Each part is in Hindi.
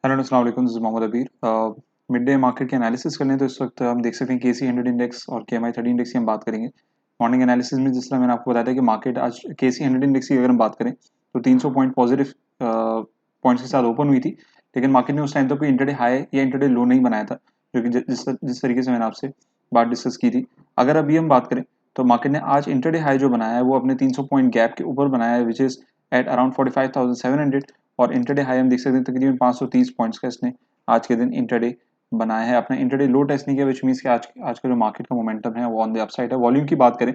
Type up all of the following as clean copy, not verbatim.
हेलो अस्सलाम वालेकुम, दिस इज़ मोहम्मद अबीर। मिड डे मार्केट के एनालिसिस करने तो इस वक्त हम देख सकते हैं KC 100 इंडेक्स और KMI 30 इंडेक्स की हम बात करेंगे। मॉर्निंग एनालिसिस में जिस तरह मैंने आपको बताया था कि मार्केट आज KC 100 इंडेक्स की अगर हम बात करें तो 300 पॉइंट पॉजिटिव पॉइंट्स के साथ ओपन हुई थी, लेकिन मार्केट ने उस टाइम तक कोई इंटरडे हाई या इंटरडे लो नहीं बनाया था, जो कि जिस तरीके से मैंने आपसे बात डिस्कस की थी। अगर अभी हम बात करें तो मार्केट ने आज इंटरडे हाई जो बनाया है वो अपने 300 पॉइंट गैप के ऊपर बनाया है, विच इज़ एट अराउंड 45,700, और इंटरडे हाई हम देख सकते हैं तकरीबन 530 पॉइंट्स का इसने आज के दिन इंटरडे बनाया है। अपना इंटरडे लो टेस्ट नहीं किया, विच मीन्स कि आज का जो मार्केट का मोमेंटम है वो ऑन द अपसाइड है। वॉल्यूम की बात करें,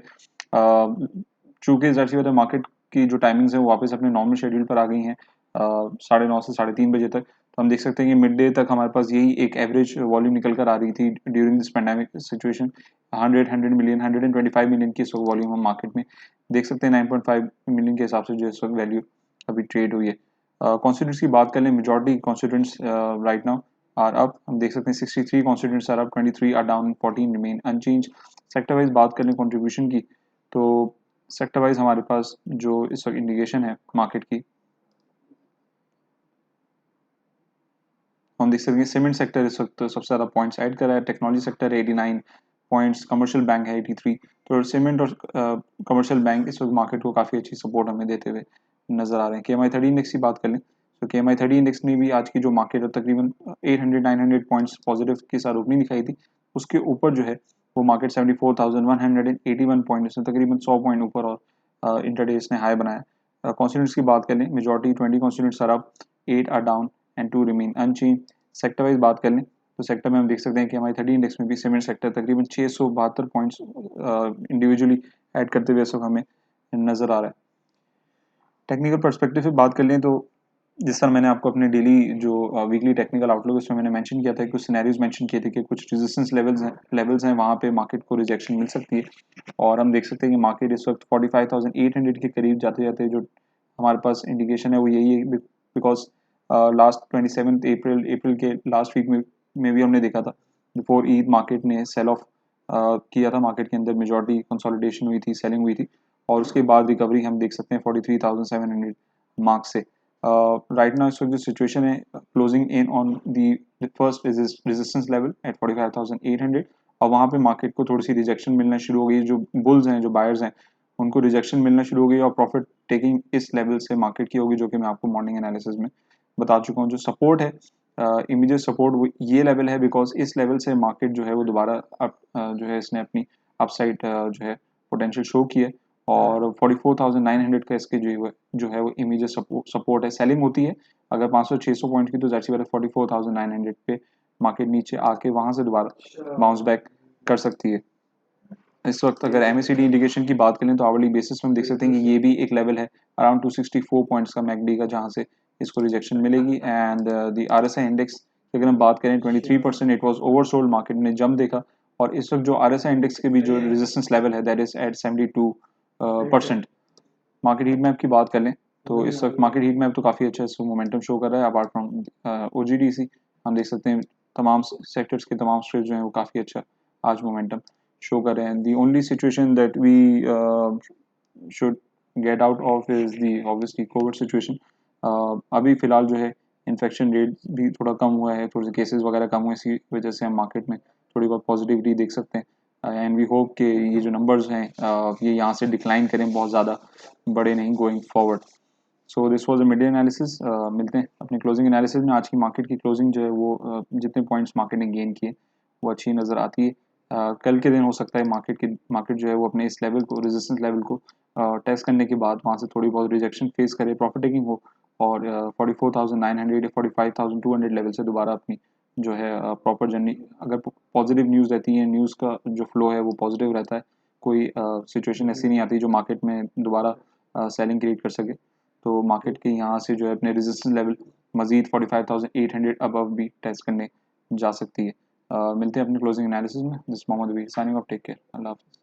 चूंकि जाहिर सी बात है मार्केट की जो टाइमिंग्स है वो वापस अपने नॉर्मल शेड्यूल पर आ गई हैं 9:30 से 3:30 बजे तक। तो हम देख सकते हैं कि मिड डे तक हमारे पास यही एक एवरेज वॉल्यूम निकल कर आ रही थी during this pandemic situation. 100 million 125 million की इस वक्त वॉल्यूम हम मार्केट में देख सकते हैं। 9.5 मिलियन के हिसाब से जो इस वक्त वैल्यू अभी ट्रेड हुई है। कॉन्स्टिट्यूंट्स की बात कर लें, majority constituents right now are up. हम देख सकते हैं 63 constituents are up, 23 are down, 14 remain unchange. Sector wise बात कर लें कंट्रीब्यूशन की, तो सेक्टर वाइज हमारे पास जो इस वक्त इंडिकेशन है मार्केट की, हम देख सकते हैं सीमेंट सेक्टर इस वक्त सबसे ज़्यादा पॉइंट्स ऐड कर रहा है। Technology sector 89 points, commercial bank है 83। तो सीमेंट और कमर्शियल बैंक इस वक्त मार्केट को काफ़ी अच्छी सपोर्ट हमें देते हुए नजर आ रहे हैं। KMI 30 इंडेक्स की बात कर लें तो KMI 30 इंडेक्स ने भी आज की जो मार्केट है तकरीबन 800-900 पॉइंट्स पॉजिटिव के साथ ओपनिंग दिखाई थी। उसके ऊपर जो है वो मार्केट 74,181 पॉइंट, इसमें तकरीबन 100 पॉइंट ऊपर और इंटरडे इसने हाई बनाया। कॉन्स्टिट्यूंट्स की बात कर लें, majority 20 constituents are up, 8 are down and 2 remain unchange. Sector wise बात कर लें तो सेक्टर में हम देख सकते हैं कि हमारी 30 इंडेक्स में भी सीमेंट सेक्टर तकरीबन 672 पॉइंट्स इंडिविजुअली ऐड करते हुए सब हमें नजर आ रहा है। टेक्निकल पर्सपेक्टिव से बात कर लें तो जिस तरह मैंने आपको अपने डेली जो वीकली टेक्निकल आउटलुक उसमें मैंने मेंशन किया था, कुछ सिनेरियोज मेंशन किए थे कि कुछ रेजिस्टेंस लेवल्स हैं वहाँ पे मार्केट को रिजेक्शन मिल सकती है। और हम देख सकते हैं कि मार्केट इस वक्त 45,800 के करीब जाते जाते जो हमारे पास इंडिकेशन है वो यही है, बिकॉज लास्ट 27 अप्रैल के लास्ट वीक में भी हमने देखा था बिफोर ईद मार्केट ने सेल ऑफ किया था। मार्केट के अंदर मेजॉरिटी कंसोलिडेशन हुई थी, सेलिंग हुई थी, और उसके बाद रिकवरी हम देख सकते हैं 43,700 मार्क से। राइट नाउ इस वक्त जो सिचुएशन है, closing in on the first resistance level at 45,800, और वहाँ पे मार्केट को थोड़ी सी रिजेक्शन मिलना शुरू हो गई। जो बुल्स हैं, जो बायर्स हैं, उनको रिजेक्शन मिलना शुरू हो गई और प्रॉफिट टेकिंग इस लेवल से मार्केट की होगी, जो कि मैं आपको मॉर्निंग एनालिसिस में बता चुका हूँ। जो सपोर्ट है, इमीडिएट सपोर्ट ये लेवल है, बिकॉज इस लेवल से मार्केट जो है वो दोबारा जो है इसने अपनी अपसाइड जो है पोटेंशियल शो की है। और 44,900 का इसके जो है वो इमीडिएट सपोर्ट है। सेलिंग होती है अगर 500-600 पॉइंट की, तो जाहिर सी बात है 44,900 पे मार्केट नीचे आके वहां से दोबारा बाउंस बैक कर सकती है। इस वक्त अगर MACD इंडिकेशन की बात करें तो आवरली बेसिस में हम देख सकते हैं कि ये भी एक लेवल है अराउंड 264 पॉइंट्स का मैकडी का, जहां से इसको रिजेक्शन मिलेगी। एंड द RSI इंडेक्स की अगर हम बात करें 23% इट वाज ओवरसोल्ड, मार्केट ने जंप देखा, और इस वक्त जो RSI इंडेक्स के भी जो रेजिस्टेंस लेवल है that is at 72%। Market heat map की बात कर लें तो इस वक्त मार्केट हीट मैप तो काफ़ी अच्छा मोमेंटम शो कर रहा है। अपार्ट फ्रॉम OGDC हम देख सकते हैं तमाम सेक्टर्स के तमाम स्ट्रेट जो हैं वो काफ़ी अच्छा आज मोमेंटम शो कर रहे हैं। The only situation that we should get out of is the obviously covid situation. अभी फिलहाल जो है इन्फेक्शन रेट भी थोड़ा कम हुआ है, थोड़े से केसेस वगैरह कम हुए, इसी वजह से हम मार्केट में थोड़ी बहुत पॉजिटिविटी देख सकते हैं। एंड वी होप कि ये जो नंबर्स हैं ये यहाँ से डिक्लाइन करें, बहुत ज़्यादा बड़े नहीं going forward. So this was a mid day analysis. मिलते हैं अपने क्लोजिंग एनालिसिस में। आज की मार्केट की क्लोजिंग जो है वो जितने पॉइंट्स मार्केट ने गेन किए वो अच्छी नज़र आती है। कल के दिन हो सकता है मार्केट जो है वो अपने इस लेवल को, रेजिस्टेंस लेवल को टेस्ट करने के बाद वहाँ से थोड़ी बहुत रिजेक्शन फेस करे, प्रॉफिट टेकिंग हो, और 44,900 या 45,200 लेवल से दोबारा अपनी जो है प्रॉपर जर्नी, अगर पॉजिटिव न्यूज़ रहती है, न्यूज़ का जो फ्लो है वो पॉजिटिव रहता है, कोई सिचुएशन ऐसी नहीं आती जो मार्केट में दोबारा सेलिंग क्रिएट कर सके, तो मार्केट के यहाँ से जो है अपने रेजिस्टेंस लेवल मजीद 45,800 अबव भी टेस्ट करने जा सकती है। मिलते हैं अपने क्लोजिंग एनालिसिस में। दिस मोहम्मद अबीर साइनिंग ऑफ, टेक केयर, अल्लाह हाफिज़।